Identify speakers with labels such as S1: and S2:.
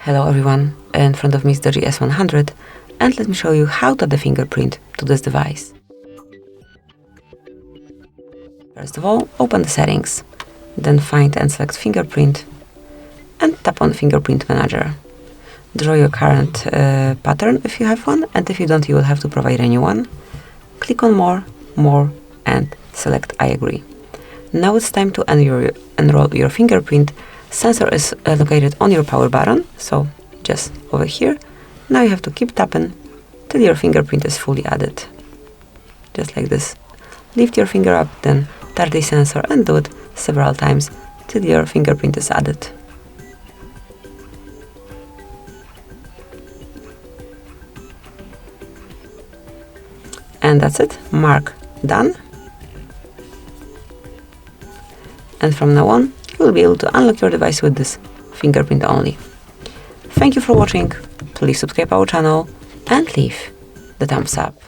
S1: Hello everyone, in front of me is the DOOGEE S100 and let me show you how to add a fingerprint to this device. First of all, open the settings, then find and select fingerprint and tap on Fingerprint Manager. Draw your current pattern if you have one, and if you don't, you will have to provide a new one. Click on More and select I agree. Now it's time to enroll your fingerprint. Sensor is located on your power button, so just over here. Now you have to keep tapping till your fingerprint is fully added. Just like this. Lift your finger up, then touch the sensor and do it several times till your fingerprint is added. And that's it. Mark done. And from now on, you will be able to unlock your device with this fingerprint only. Thank you for watching. Please subscribe our channel and leave the thumbs up.